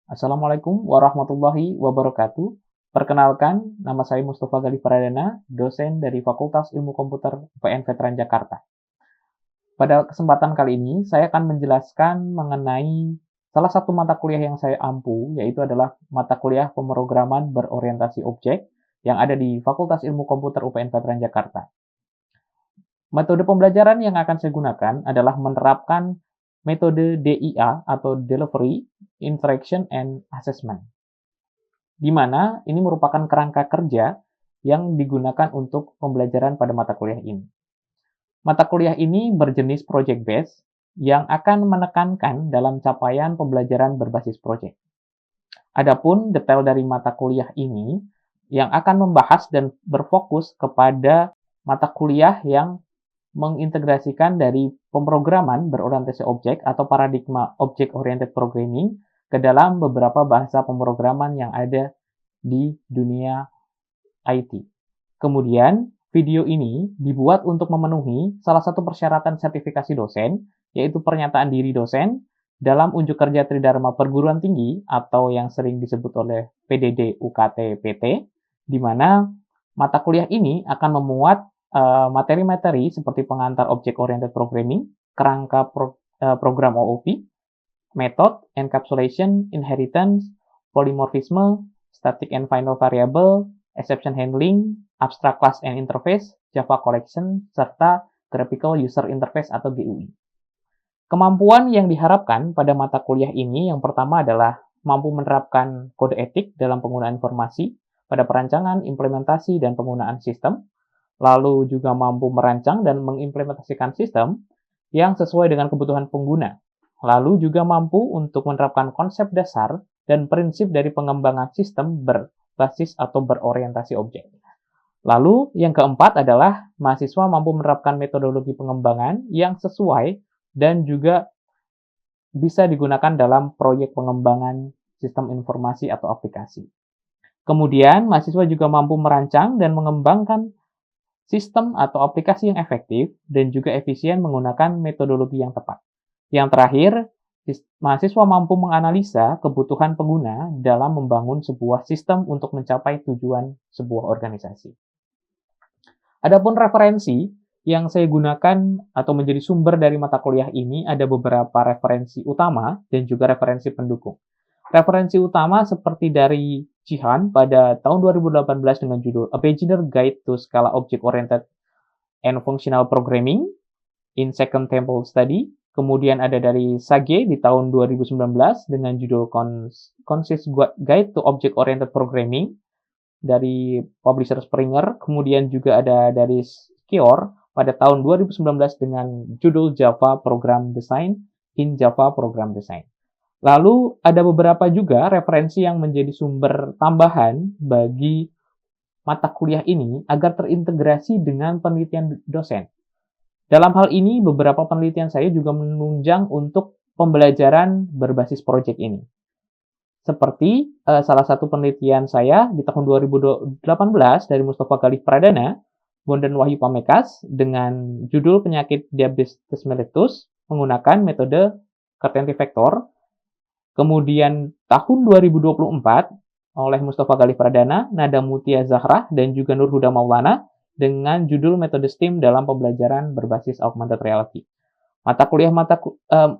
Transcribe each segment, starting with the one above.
Assalamualaikum warahmatullahi wabarakatuh. Perkenalkan, nama saya Mustafa Galih Pradana, dosen dari Fakultas Ilmu Komputer UPN Veteran Jakarta. Pada kesempatan kali ini, saya akan menjelaskan mengenai salah satu mata kuliah yang saya ampu, yaitu adalah mata kuliah pemrograman berorientasi objek yang ada di Fakultas Ilmu Komputer UPN Veteran Jakarta. Metode pembelajaran yang akan saya gunakan adalah menerapkan metode DIA atau Delivery, Interaction, and Assessment, di mana ini merupakan kerangka kerja yang digunakan untuk pembelajaran pada mata kuliah ini. Mata kuliah ini berjenis project based yang akan menekankan dalam capaian pembelajaran berbasis project. Adapun detail dari mata kuliah ini yang akan membahas dan berfokus kepada mata kuliah yang mengintegrasikan dari pemrograman berorientasi objek atau paradigma object-oriented programming ke dalam beberapa bahasa pemrograman yang ada di dunia IT. Kemudian, video ini dibuat untuk memenuhi salah satu persyaratan sertifikasi dosen, yaitu pernyataan diri dosen dalam unjuk kerja Tridharma Perguruan Tinggi atau yang sering disebut oleh PDD UKT PT, di mana mata kuliah ini akan memuat materi-materi seperti pengantar object-oriented programming, kerangka program OOP, method, encapsulation, inheritance, polymorphism, static and final variable, exception handling, abstract class and interface, Java collection, serta graphical user interface atau GUI. Kemampuan yang diharapkan pada mata kuliah ini yang pertama adalah mampu menerapkan kode etik dalam penggunaan informasi pada perancangan, implementasi, dan penggunaan sistem, lalu juga mampu merancang dan mengimplementasikan sistem yang sesuai dengan kebutuhan pengguna, lalu juga mampu untuk menerapkan konsep dasar dan prinsip dari pengembangan sistem berbasis atau berorientasi objek. Lalu yang keempat adalah mahasiswa mampu menerapkan metodologi pengembangan yang sesuai dan juga bisa digunakan dalam proyek pengembangan sistem informasi atau aplikasi. Kemudian, mahasiswa juga mampu merancang dan mengembangkan sistem atau aplikasi yang efektif dan juga efisien menggunakan metodologi yang tepat. Yang terakhir, mahasiswa mampu menganalisa kebutuhan pengguna dalam membangun sebuah sistem untuk mencapai tujuan sebuah organisasi. Adapun referensi yang saya gunakan atau menjadi sumber dari mata kuliah ini ada beberapa referensi utama dan juga referensi pendukung. Referensi utama seperti dari Jihan pada tahun 2018 dengan judul A Beginner Guide to Scala Object-Oriented and Functional Programming in Second Temple Study. Kemudian ada dari Sage di tahun 2019 dengan judul Concise Guide to Object-Oriented Programming dari publisher Springer. Kemudian juga ada dari Skior pada tahun 2019 dengan judul Java Program Design in Java Program Design. Lalu ada beberapa juga referensi yang menjadi sumber tambahan bagi mata kuliah ini agar terintegrasi dengan penelitian dosen. Dalam hal ini, beberapa penelitian saya juga menunjang untuk pembelajaran berbasis proyek ini. Seperti salah satu penelitian saya di tahun 2018 dari Mustafa Galih Pradana, Bondan Wahyu Pamekas dengan judul Penyakit Diabetes Mellitus menggunakan metode Cartentive Vector. Kemudian tahun 2024 oleh Mustafa Galih Pradana, Nada Mutia Zahra, dan juga Nur Huda Maulana dengan judul Metode STEAM dalam pembelajaran berbasis augmented reality.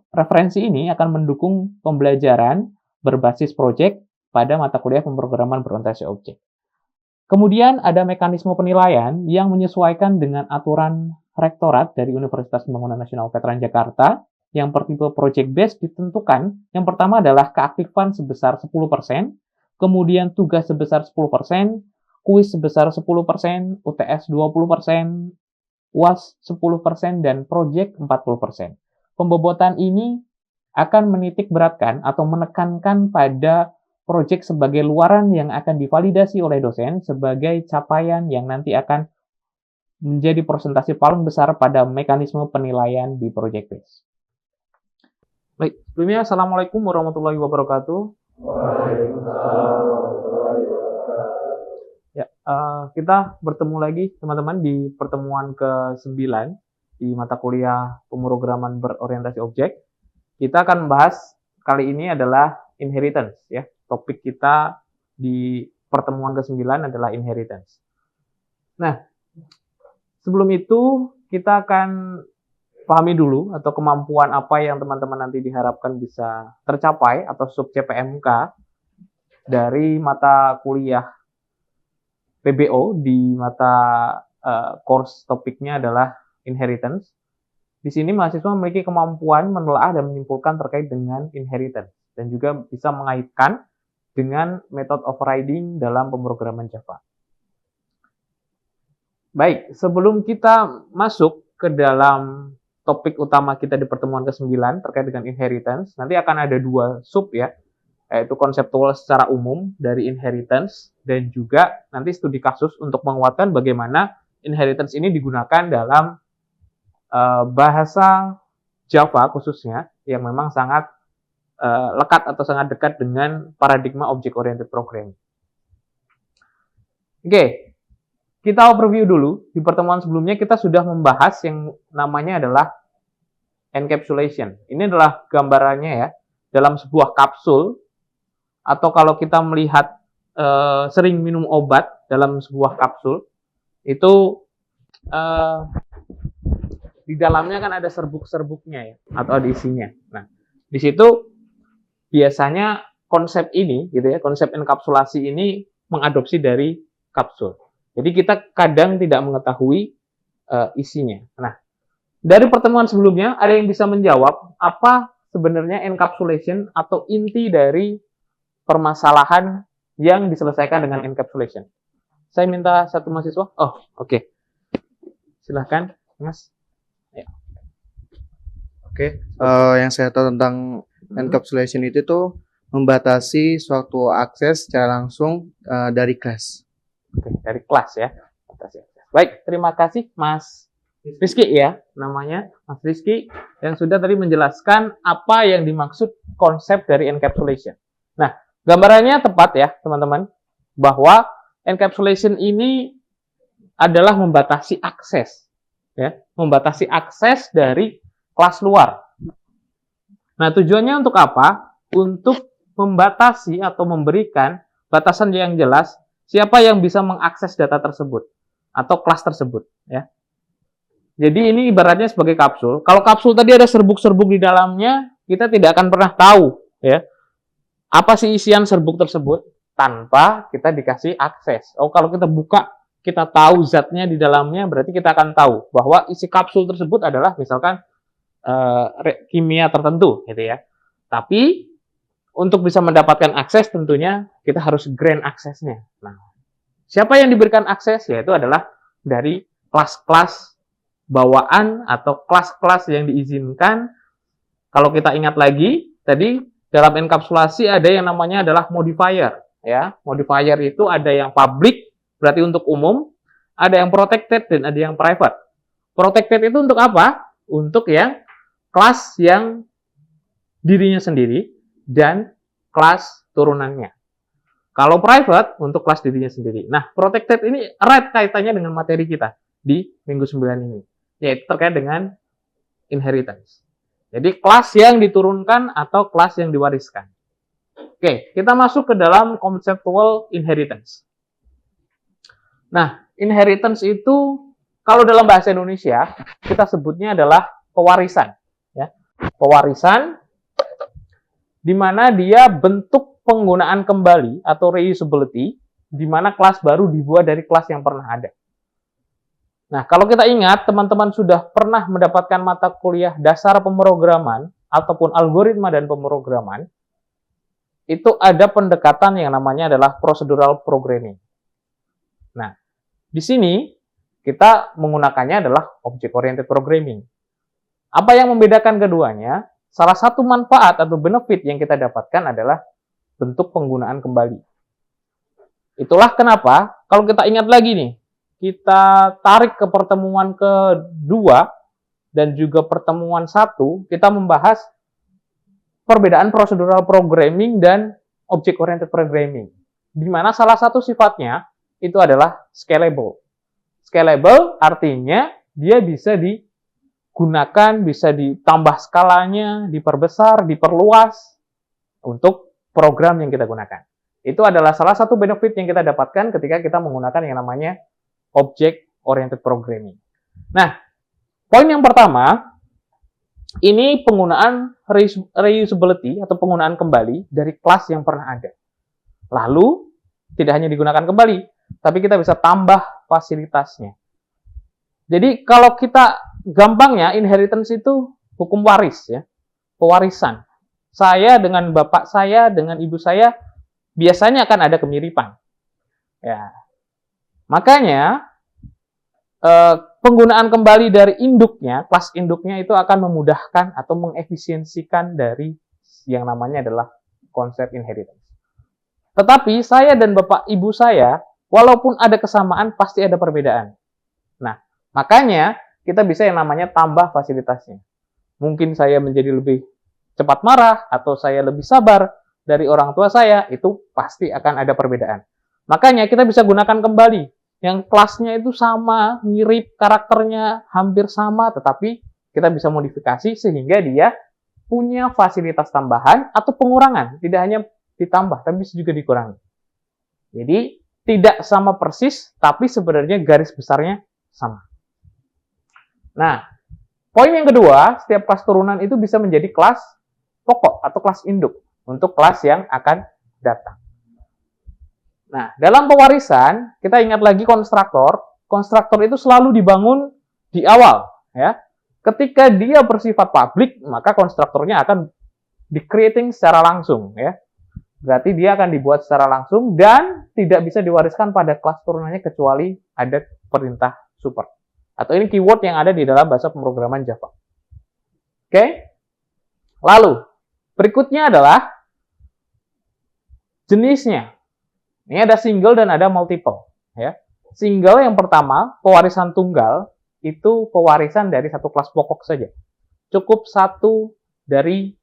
Referensi ini akan mendukung pembelajaran berbasis project pada mata kuliah pemrograman berorientasi objek. Kemudian ada mekanisme penilaian yang menyesuaikan dengan aturan rektorat dari Universitas Pembangunan Nasional Veteran Jakarta yang bertipe project based ditentukan. Yang pertama adalah keaktifan sebesar 10%, kemudian tugas sebesar 10%, kuis sebesar 10%, UTS 20%, UAS 10%, dan project 40%. Pembobotan ini akan menitik beratkan atau menekankan pada project sebagai luaran yang akan divalidasi oleh dosen sebagai capaian yang nanti akan menjadi persentase paling besar pada mekanisme penilaian di project base. Baik, sebelumnya Assalamualaikum warahmatullahi wabarakatuh. Waalaikumsalam warahmatullahi wabarakatuh. Ya, kita bertemu lagi teman-teman di pertemuan ke-9 di mata kuliah pemrograman berorientasi objek. Kita akan membahas kali ini adalah inheritance ya. Topik kita di pertemuan ke-9 adalah inheritance. Nah, sebelum itu kita akan pahami dulu atau kemampuan apa yang teman-teman nanti diharapkan bisa tercapai atau sub CPMK dari mata kuliah PBO di mata course topiknya adalah inheritance. Di sini mahasiswa memiliki kemampuan menelaah dan menyimpulkan terkait dengan inheritance dan juga bisa mengaitkan dengan method overriding dalam pemrograman Java. Baik, sebelum kita masuk ke dalam topik utama kita di pertemuan ke-9 terkait dengan inheritance, nanti akan ada 2 sub ya, yaitu konseptual secara umum dari inheritance dan juga nanti studi kasus untuk menguatkan bagaimana inheritance ini digunakan dalam bahasa Java khususnya yang memang sangat lekat atau sangat dekat dengan paradigma object-oriented programming. Oke, kita overview dulu. Di pertemuan sebelumnya kita sudah membahas yang namanya adalah encapsulation. Ini adalah gambarannya ya, dalam sebuah kapsul, atau kalau kita melihat sering minum obat dalam sebuah kapsul, itu di dalamnya kan ada serbuk-serbuknya ya, atau ada isinya. Nah, di situ biasanya konsep ini, gitu ya, konsep enkapsulasi ini mengadopsi dari kapsul. Jadi kita kadang tidak mengetahui isinya. Nah, dari pertemuan sebelumnya ada yang bisa menjawab apa sebenarnya encapsulation atau inti dari permasalahan yang diselesaikan dengan encapsulation. Saya minta satu mahasiswa. Oh, oke. Silahkan, Mas. Ya. Oke, yang saya tahu tentang encapsulation itu tuh membatasi suatu akses secara langsung dari kelas. Oke, dari kelas ya. Baik, terima kasih Mas Rizky ya, namanya Mas Rizky yang sudah tadi menjelaskan apa yang dimaksud konsep dari encapsulation. Nah, gambarannya tepat ya, teman-teman, bahwa encapsulation ini adalah membatasi akses ya, membatasi akses dari kelas luar. Nah, tujuannya untuk apa? Untuk membatasi atau memberikan batasan yang jelas siapa yang bisa mengakses data tersebut atau kelas tersebut ya. Jadi ini ibaratnya sebagai kapsul. Kalau kapsul tadi ada serbuk-serbuk di dalamnya, kita tidak akan pernah tahu ya apa sih isian serbuk tersebut tanpa kita dikasih akses. Oh, kalau kita buka, kita tahu zatnya di dalamnya, berarti kita akan tahu bahwa isi kapsul tersebut adalah misalkan kimia tertentu gitu ya. Tapi untuk bisa mendapatkan akses tentunya kita harus grant aksesnya. Nah, siapa yang diberikan akses? Yaitu adalah dari kelas-kelas bawaan atau kelas-kelas yang diizinkan. Kalau kita ingat lagi, tadi dalam enkapsulasi ada yang namanya adalah modifier. Ya, modifier itu ada yang public, berarti untuk umum, ada yang protected dan ada yang private. Protected itu untuk apa? Untuk yang kelas yang dirinya sendiri dan kelas turunannya. Kalau private, untuk kelas dirinya sendiri. Nah, protected ini erat kaitannya dengan materi kita di minggu 9 ini, yaitu terkait dengan inheritance. Jadi, kelas yang diturunkan atau kelas yang diwariskan. Oke, kita masuk ke dalam conceptual inheritance. Nah, inheritance itu, kalau dalam bahasa Indonesia, kita sebutnya adalah pewarisan. Ya. Pewarisan di mana dia bentuk penggunaan kembali atau reusability, di mana kelas baru dibuat dari kelas yang pernah ada. Nah, kalau kita ingat, teman-teman sudah pernah mendapatkan mata kuliah dasar pemrograman ataupun algoritma dan pemrograman, itu ada pendekatan yang namanya adalah procedural programming. Nah, di sini kita menggunakannya adalah object-oriented programming. Apa yang membedakan keduanya? Salah satu manfaat atau benefit yang kita dapatkan adalah bentuk penggunaan kembali. Itulah kenapa, kalau kita ingat lagi nih, kita tarik ke pertemuan kedua dan juga pertemuan 1, kita membahas perbedaan procedural programming dan object-oriented programming. Di mana salah satu sifatnya itu adalah scalable. Scalable artinya dia bisa digunakan, bisa ditambah skalanya, diperbesar, diperluas untuk program yang kita gunakan. Itu adalah salah satu benefit yang kita dapatkan ketika kita menggunakan yang namanya Object Oriented Programming. Nah, poin yang pertama, ini penggunaan reusability atau penggunaan kembali dari kelas yang pernah ada. Lalu, tidak hanya digunakan kembali, tapi kita bisa tambah fasilitasnya. Jadi, kalau kita gampangnya, inheritance itu hukum waris, ya, pewarisan. Saya dengan bapak saya, dengan ibu saya, biasanya akan ada kemiripan. Ya. Makanya, penggunaan kembali dari induknya, kelas induknya itu akan memudahkan atau mengefisiensikan dari yang namanya adalah konsep inheritance. Tetapi saya dan bapak ibu saya, walaupun ada kesamaan, pasti ada perbedaan. Nah, makanya kita bisa yang namanya tambah fasilitasnya. Mungkin saya menjadi lebih cepat marah, atau saya lebih sabar dari orang tua saya, itu pasti akan ada perbedaan. Makanya kita bisa gunakan kembali yang kelasnya itu sama, mirip karakternya, hampir sama, tetapi kita bisa modifikasi sehingga dia punya fasilitas tambahan atau pengurangan. Tidak hanya ditambah, tapi bisa juga dikurangi. Jadi, tidak sama persis, tapi sebenarnya garis besarnya sama. Nah, poin yang kedua, setiap kelas turunan itu bisa menjadi kelas pokok atau kelas induk untuk kelas yang akan datang. Nah, dalam pewarisan, kita ingat lagi konstruktor. Konstruktor itu selalu dibangun di awal, ya. Ketika dia bersifat publik, maka konstruktornya akan di-creating secara langsung, ya. Berarti dia akan dibuat secara langsung dan tidak bisa diwariskan pada kelas turunannya kecuali ada perintah super. Atau ini keyword yang ada di dalam bahasa pemrograman Java. Oke? Lalu, berikutnya adalah jenisnya. Ini ada single dan ada multiple. Ya. Single yang pertama, pewarisan tunggal, itu pewarisan dari satu kelas pokok saja. Cukup satu dari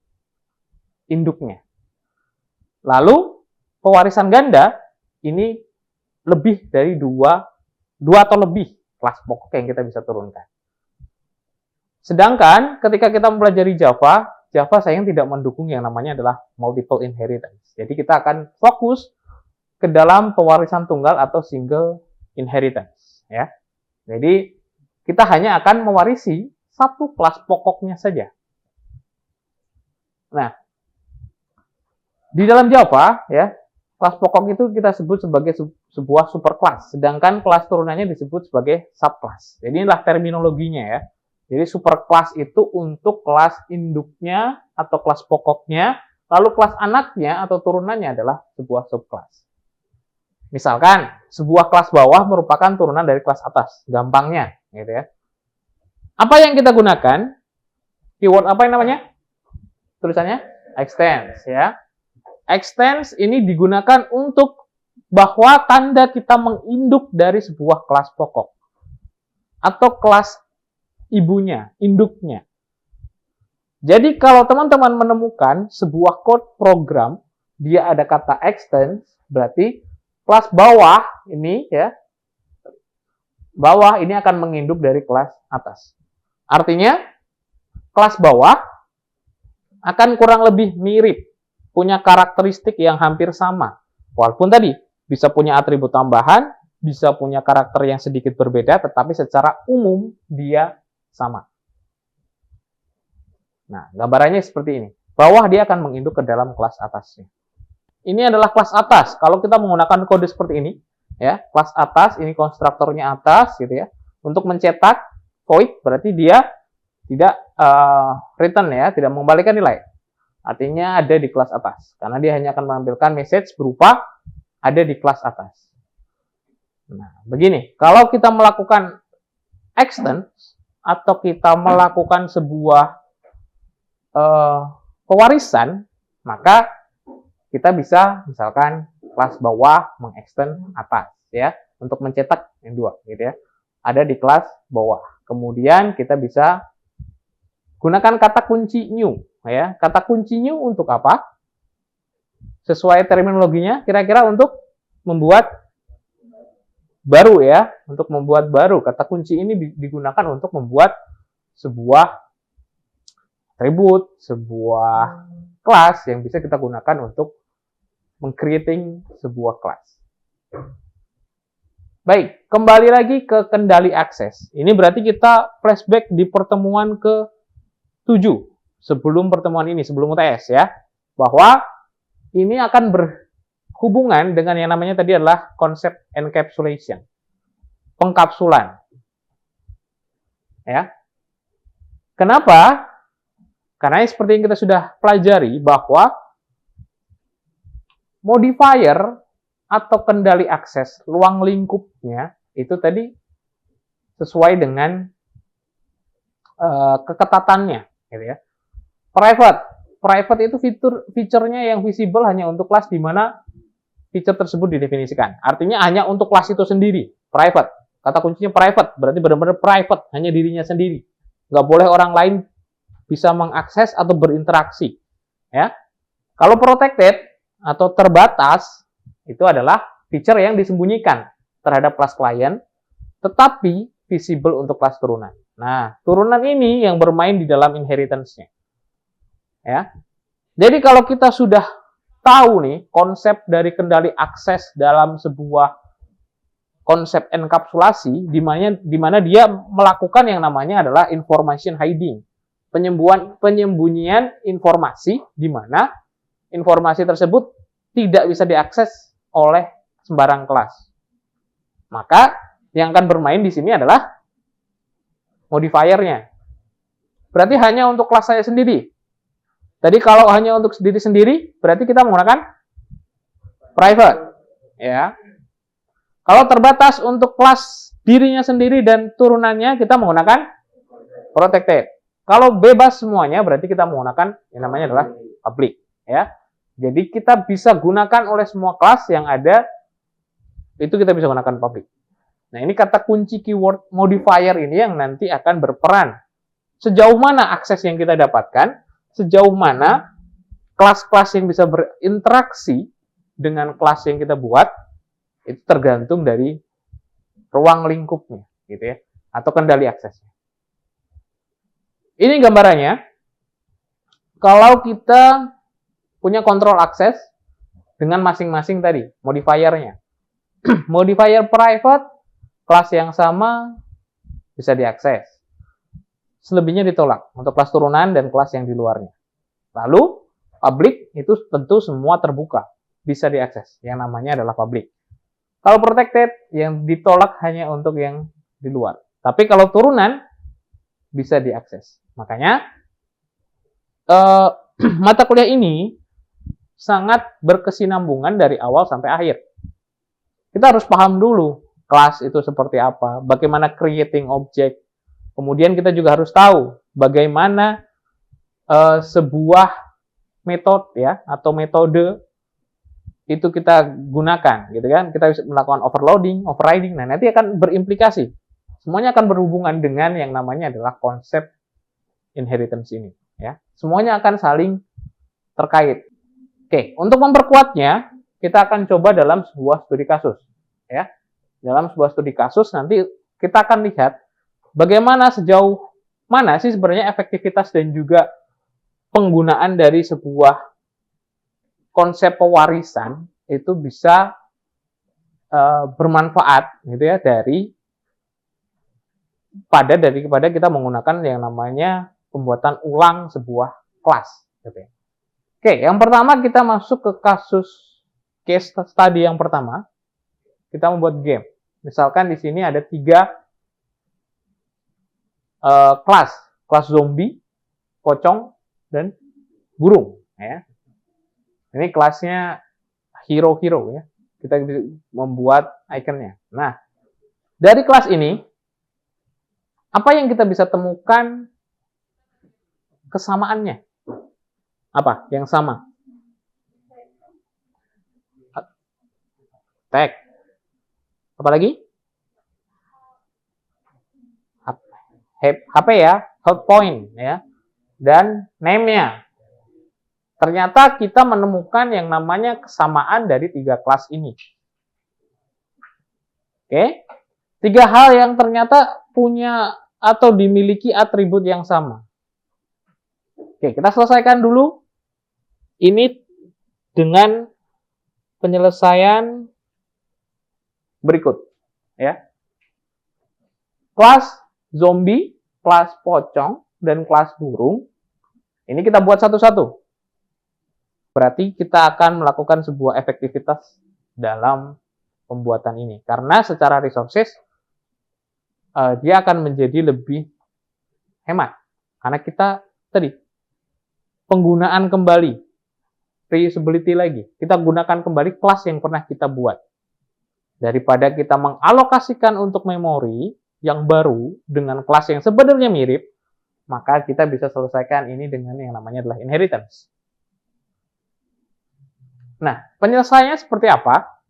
induknya. Lalu, pewarisan ganda, ini lebih dari dua atau lebih kelas pokok yang kita bisa turunkan. Sedangkan, ketika kita mempelajari Java sayang tidak mendukung yang namanya adalah multiple inheritance. Jadi kita akan fokus ke dalam pewarisan tunggal atau single inheritance, ya. Jadi kita hanya akan mewarisi satu kelas pokoknya saja. Nah, di dalam Java, ya, kelas pokok itu kita sebut sebagai sebuah superclass, sedangkan kelas turunannya disebut sebagai subclass. Jadi inilah terminologinya, ya. Jadi superclass itu untuk kelas induknya atau kelas pokoknya, lalu kelas anaknya atau turunannya adalah sebuah subclass. Misalkan, sebuah kelas bawah merupakan turunan dari kelas atas. Gampangnya, gitu ya. Apa yang kita gunakan? Keyword apa yang namanya? Tulisannya? Extends, ya. Extends ini digunakan untuk bahwa tanda kita menginduk dari sebuah kelas pokok. Atau kelas ibunya, induknya. Jadi, kalau teman-teman menemukan sebuah code program, dia ada kata extends, berarti kelas bawah ini, ya, bawah ini akan menginduk dari kelas atas. Artinya, kelas bawah akan kurang lebih mirip, punya karakteristik yang hampir sama. Walaupun tadi bisa punya atribut tambahan, bisa punya karakter yang sedikit berbeda, tetapi secara umum dia sama. Nah, gambarannya seperti ini. Bawah dia akan menginduk ke dalam kelas atasnya. Ini adalah kelas atas. Kalau kita menggunakan kode seperti ini, ya, kelas atas, ini konstruktornya atas, gitu ya. Untuk mencetak void, berarti dia tidak return, ya, tidak mengembalikan nilai. Artinya ada di kelas atas, karena dia hanya akan menampilkan message berupa ada di kelas atas. Nah, begini, kalau kita melakukan extend atau kita melakukan sebuah pewarisan, maka kita bisa misalkan kelas bawah mengextend atas, ya, untuk mencetak yang dua, gitu ya. Ada di kelas bawah. Kemudian kita bisa gunakan kata kunci new, ya. Kata kunci new untuk apa? Sesuai terminologinya, kira-kira untuk membuat baru, ya, untuk membuat baru. Kata kunci ini digunakan untuk membuat sebuah atribut, sebuah kelas yang bisa kita gunakan untuk meng-creating sebuah kelas. Baik, kembali lagi ke kendali akses. Ini berarti kita flashback di pertemuan ke-7 sebelum pertemuan ini, sebelum UTS ya, bahwa ini akan berhubungan dengan yang namanya tadi adalah konsep encapsulation, pengkapsulan. Ya. Kenapa? Karena seperti yang kita sudah pelajari bahwa modifier atau kendali akses ruang lingkupnya itu tadi sesuai dengan keketatannya, gitu ya. Private itu fiturnya yang visible hanya untuk kelas di mana fitur tersebut didefinisikan. Artinya hanya untuk kelas itu sendiri, private. Kata kuncinya private, berarti benar-benar private, hanya dirinya sendiri. Nggak boleh orang lain bisa mengakses atau berinteraksi. Ya. Kalau protected atau terbatas, itu adalah feature yang disembunyikan terhadap kelas klien, tetapi visible untuk kelas turunan. Nah, turunan ini yang bermain di dalam inheritance-nya. Ya. Jadi kalau kita sudah tahu nih konsep dari kendali akses dalam sebuah konsep enkapsulasi, di mana dia melakukan yang namanya adalah information hiding, penyembunyian informasi, di mana informasi tersebut tidak bisa diakses oleh sembarang kelas. Maka yang akan bermain di sini adalah modifiernya. Berarti hanya untuk kelas saya sendiri. Tadi kalau hanya untuk diri sendiri, berarti kita menggunakan private. Ya. Kalau terbatas untuk kelas dirinya sendiri dan turunannya, kita menggunakan protected. Kalau bebas semuanya, berarti kita menggunakan yang namanya adalah public. Ya. Jadi kita bisa gunakan oleh semua kelas yang ada, itu kita bisa gunakan public. Nah, ini kata kunci keyword modifier ini yang nanti akan berperan. Sejauh mana akses yang kita dapatkan, sejauh mana kelas-kelas yang bisa berinteraksi dengan kelas yang kita buat, itu tergantung dari ruang lingkupnya, gitu ya, atau kendali aksesnya. Ini gambarannya. Kalau kita punya kontrol akses dengan masing-masing tadi, modifiernya. Modifier private, kelas yang sama bisa diakses. Selebihnya ditolak untuk kelas turunan dan kelas yang di luarnya. Lalu, public itu tentu semua terbuka, bisa diakses. Yang namanya adalah public. Kalau protected, yang ditolak hanya untuk yang di luar. Tapi kalau turunan, bisa diakses. Makanya, mata kuliah ini sangat berkesinambungan dari awal sampai akhir. Kita harus paham dulu kelas itu seperti apa, bagaimana creating object. Kemudian kita juga harus tahu bagaimana sebuah metode ya atau metode itu kita gunakan, gitu kan? Kita bisa melakukan overloading, overriding. Nah, nanti akan berimplikasi. Semuanya akan berhubungan dengan yang namanya adalah konsep inheritance ini, ya. Semuanya akan saling terkait. Oke, untuk memperkuatnya, kita akan coba dalam sebuah studi kasus, ya. Dalam sebuah studi kasus nanti kita akan lihat bagaimana sejauh mana sih sebenarnya efektivitas dan juga penggunaan dari sebuah konsep pewarisan itu bisa bermanfaat, gitu ya, daripada kita menggunakan yang namanya pembuatan ulang sebuah kelas. Gitu ya. Oke, yang pertama kita masuk ke kasus case study yang pertama. Kita membuat game. Misalkan di sini ada 3 kelas zombie, pocong, dan burung. Ya. Ini kelasnya hero-hero ya. Kita bisa membuat ikonnya. Nah, dari kelas ini, apa yang kita bisa temukan kesamaannya? Apa yang sama? Tag. Apa lagi? HP ya, hot point ya. Dan name-nya. Ternyata kita menemukan yang namanya kesamaan dari 3 kelas ini. Oke. 3 hal yang ternyata punya atau dimiliki atribut yang sama. Oke, kita selesaikan dulu ini dengan penyelesaian berikut, ya. Kelas zombie, kelas pocong, dan kelas burung. Ini kita buat satu-satu. Berarti kita akan melakukan sebuah efektivitas dalam pembuatan ini. Karena secara resources, dia akan menjadi lebih hemat. Karena kita tadi, penggunaan kembali, reusability lagi. Kita gunakan kembali kelas yang pernah kita buat. Daripada kita mengalokasikan untuk memori yang baru dengan kelas yang sebenarnya mirip, maka kita bisa selesaikan ini dengan yang namanya adalah inheritance. Nah, penyelesaiannya seperti apa?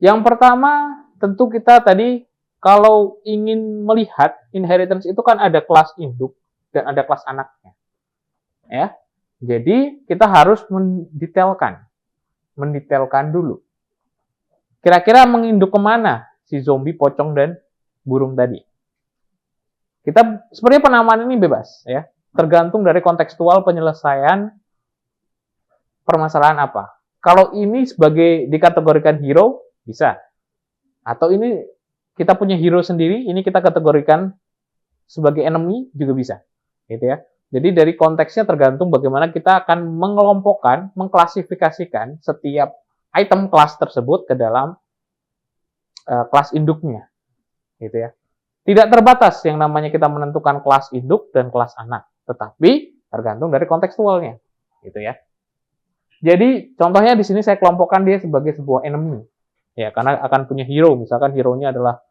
Yang pertama, tentu kita tadi kalau ingin melihat inheritance itu kan ada kelas induk dan ada kelas anaknya. Ya. Jadi, kita harus mendetailkan dulu. Kira-kira menginduk kemana si zombie, pocong, dan burung tadi? Kita sebenarnya penamaan ini bebas, ya. Tergantung dari kontekstual penyelesaian permasalahan apa. Kalau ini sebagai dikategorikan hero, bisa. Atau ini kita punya hero sendiri, ini kita kategorikan sebagai enemy, juga bisa. Gitu ya. Jadi dari konteksnya tergantung bagaimana kita akan mengelompokkan, mengklasifikasikan setiap item kelas tersebut ke dalam kelas induknya. Gitu ya. Tidak terbatas yang namanya kita menentukan kelas induk dan kelas anak, tetapi tergantung dari kontekstualnya. Gitu ya. Jadi contohnya di sini saya kelompokkan dia sebagai sebuah enemy, ya karena akan punya hero, misalkan hero-nya adalah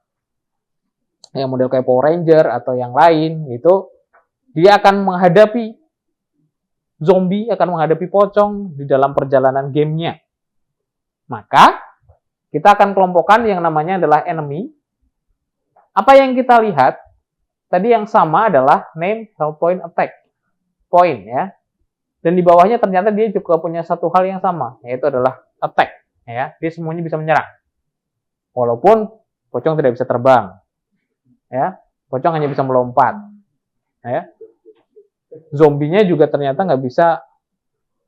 yang model kayak Power Ranger atau yang lain, itu dia akan menghadapi zombie, akan menghadapi pocong di dalam perjalanan gamenya. Maka kita akan kelompokkan yang namanya adalah enemy. Apa yang kita lihat tadi yang sama adalah name, health point, attack point, ya. Dan di bawahnya ternyata dia juga punya satu hal yang sama, yaitu adalah attack. Ya, dia semuanya bisa menyerang. Walaupun pocong tidak bisa terbang. Ya, pocong hanya bisa melompat. Ya. Zombinya juga ternyata nggak bisa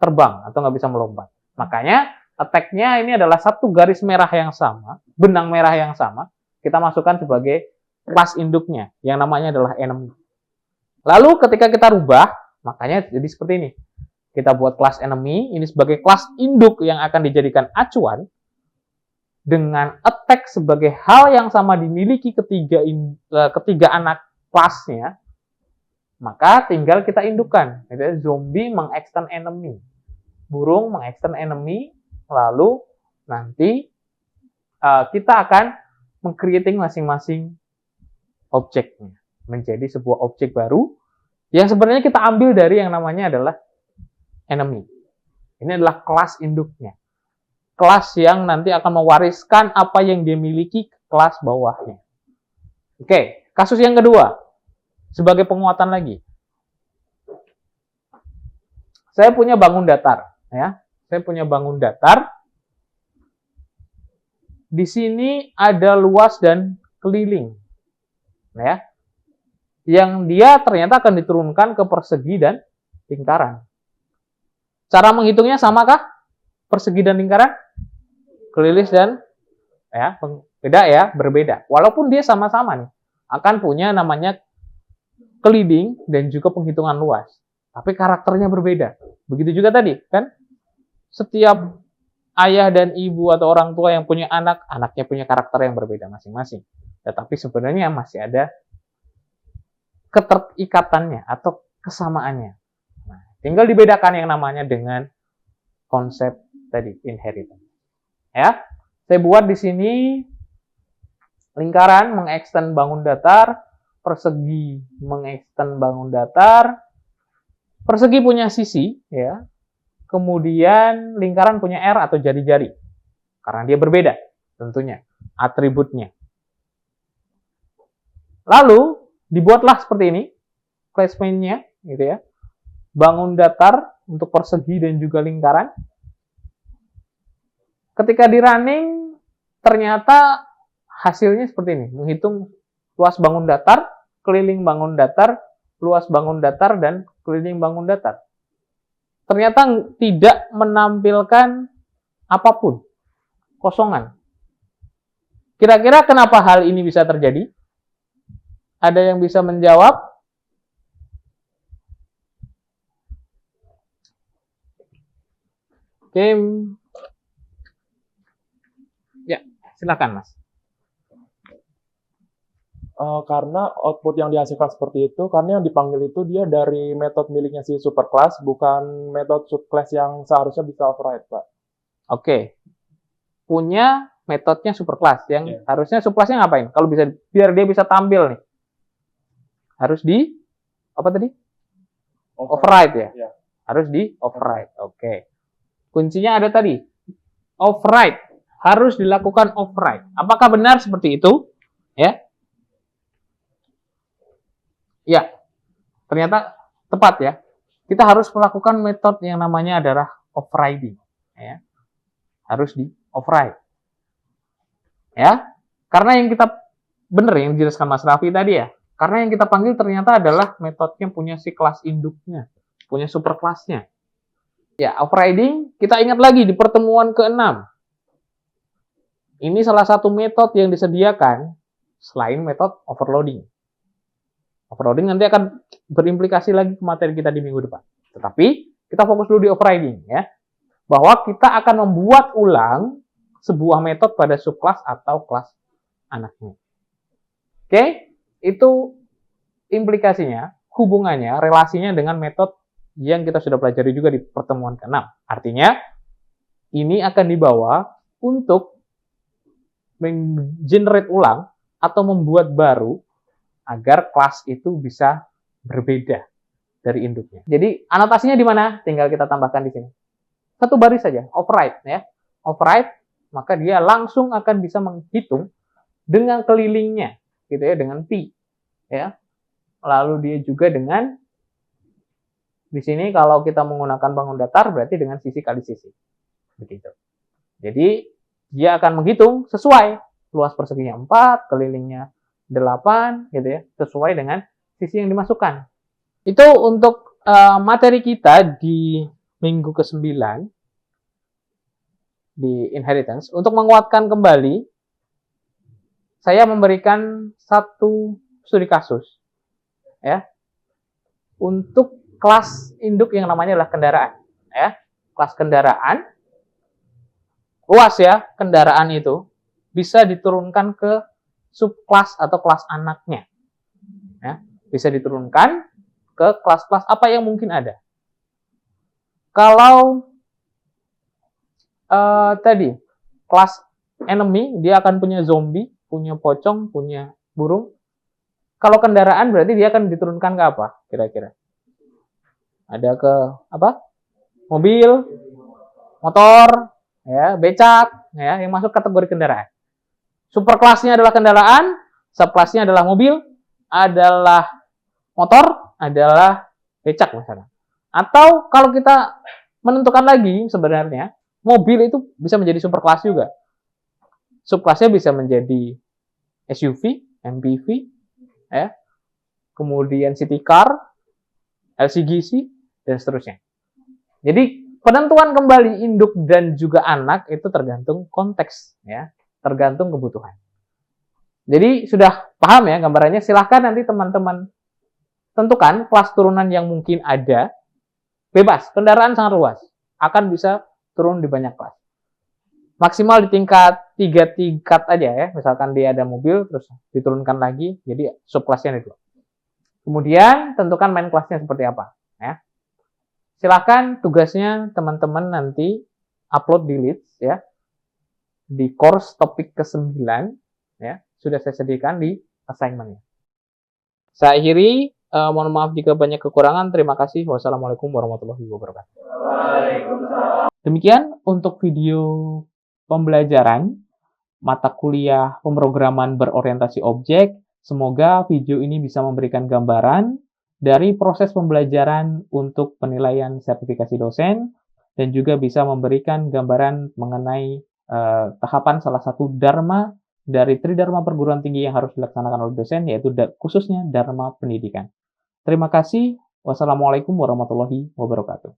terbang atau nggak bisa melompat. Makanya attack-nya ini adalah satu garis merah yang sama, benang merah yang sama, kita masukkan sebagai kelas induknya, yang namanya adalah enemy. Lalu ketika kita rubah, makanya jadi seperti ini. Kita buat kelas enemy, ini sebagai kelas induk yang akan dijadikan acuan, dengan attack sebagai hal yang sama dimiliki ketiga anak kelasnya, maka tinggal kita indukkan. Jadi zombie mengextend enemy, burung mengextend enemy, lalu nanti kita akan meng-creating masing-masing objeknya menjadi sebuah objek baru yang sebenarnya kita ambil dari yang namanya adalah enemy. Ini adalah kelas induknya. Kelas yang nanti akan mewariskan apa yang dia miliki ke kelas bawahnya. Oke, kasus yang kedua. Sebagai penguatan lagi. Saya punya bangun datar. Ya. Saya punya bangun datar. Di sini ada luas dan keliling. Ya. Yang dia ternyata akan diturunkan ke persegi dan lingkaran. Cara menghitungnya samakah? Persegi dan lingkaran? Kelilis dan ya, beda ya, berbeda. Walaupun dia sama-sama nih, akan punya namanya keliling dan juga penghitungan luas. Tapi karakternya berbeda. Begitu juga tadi, kan? Setiap ayah dan ibu atau orang tua yang punya anak, anaknya punya karakter yang berbeda masing-masing. Tetapi sebenarnya masih ada keterikatannya atau kesamaannya. Tinggal dibedakan yang namanya dengan konsep tadi, inheritance. Ya, saya buat di sini lingkaran mengextend bangun datar, persegi mengextend bangun datar, persegi punya sisi, ya. Kemudian lingkaran punya R atau jari-jari, karena dia berbeda tentunya atributnya. Lalu dibuatlah seperti ini placement-nya, gitu ya. Bangun datar untuk persegi dan juga lingkaran. Ketika di running, ternyata hasilnya seperti ini. Menghitung luas bangun datar, keliling bangun datar, luas bangun datar, dan keliling bangun datar. Ternyata tidak menampilkan apapun, kosongan. Kira-kira kenapa hal ini bisa terjadi? Ada yang bisa menjawab? Oke. Ya, silakan Mas. Karena output yang dihasilkan seperti itu, karena yang dipanggil itu dia dari metode miliknya si superclass, bukan metode subclass yang seharusnya bisa override, Pak. Oke. Punya metodenya superclass yang harusnya subclassnya ngapain? Kalau bisa biar dia bisa tampil nih. Harus di apa tadi? Override ya? Ya. Harus di override. Oke. Kuncinya ada tadi. Override. Harus dilakukan override. Apakah benar seperti itu? Ya. Ya. Ternyata tepat ya. Kita harus melakukan metode yang namanya adalah overriding. Ya. Harus di override. Ya. Karena yang kita benar yang dijelaskan Mas Raffi tadi ya. Karena yang kita panggil ternyata adalah metodenya punya si kelas induknya, punya superkelasnya. Ya, overriding, kita ingat lagi di pertemuan ke-6. Ini salah satu metode yang disediakan selain metode overloading. Overloading nanti akan berimplikasi lagi ke materi kita di minggu depan. Tetapi, kita fokus dulu di overriding ya. Bahwa kita akan membuat ulang sebuah metode pada subkelas atau kelas anaknya. Oke? Itu implikasinya, hubungannya, relasinya dengan metode yang kita sudah pelajari juga di pertemuan ke-6. Artinya, ini akan dibawa untuk menggenerate ulang atau membuat baru agar kelas itu bisa berbeda dari induknya. Jadi, anotasinya di mana? Tinggal kita tambahkan di sini. Satu baris saja, override ya. Override, maka dia langsung akan bisa menghitung dengan kelilingnya. Gitu ya, dengan pi ya. Lalu dia juga dengan di sini kalau kita menggunakan bangun datar berarti dengan sisi kali sisi. Begitu. Jadi dia akan menghitung sesuai luas perseginya 4, kelilingnya 8 gitu ya, sesuai dengan sisi yang dimasukkan. Itu untuk materi kita di minggu ke-9 di inheritance. Untuk menguatkan kembali saya memberikan satu studi kasus ya untuk kelas induk yang namanya adalah kendaraan ya. Kelas kendaraan luas ya, kendaraan itu bisa diturunkan ke subkelas atau kelas anaknya. Ya, bisa diturunkan ke kelas-kelas apa yang mungkin ada. Kalau tadi kelas enemy dia akan punya zombie, punya pocong, punya burung. Kalau kendaraan berarti dia akan diturunkan ke apa kira-kira? Ada ke apa? Mobil, motor, ya, becak, ya, yang masuk kategori kendaraan. Superkelasnya adalah kendaraan, subkelasnya adalah mobil, adalah motor, adalah becak misalnya. Atau kalau kita menentukan lagi sebenarnya, mobil itu bisa menjadi superkelas juga. Subkelasnya bisa menjadi SUV, MPV, ya, kemudian city car, LCGC, dan seterusnya. Jadi penentuan kembali induk dan juga anak itu tergantung konteks, ya, tergantung kebutuhan. Jadi sudah paham ya gambarannya. Silahkan nanti teman-teman tentukan kelas turunan yang mungkin ada. Bebas, kendaraan sangat luas, akan bisa turun di banyak kelas. Maksimal di tingkat 3 tingkat aja ya. Misalkan dia ada mobil, terus diturunkan lagi, jadi subkelasnya ada 2. Kemudian tentukan main kelasnya seperti apa. Ya. Silahkan tugasnya teman-teman nanti upload di Leads ya. Di course topik ke-9 ya, sudah saya sediakan di assignment-nya. Saya akhiri, mohon maaf jika banyak kekurangan. Terima kasih. Wassalamualaikum warahmatullahi wabarakatuh. Demikian untuk video pembelajaran mata kuliah pemrograman berorientasi objek. Semoga video ini bisa memberikan gambaran dari proses pembelajaran untuk penilaian sertifikasi dosen dan juga bisa memberikan gambaran mengenai tahapan salah satu dharma dari tridharma perguruan tinggi yang harus dilaksanakan oleh dosen, yaitu khususnya dharma pendidikan. Terima kasih. Wassalamualaikum warahmatullahi wabarakatuh.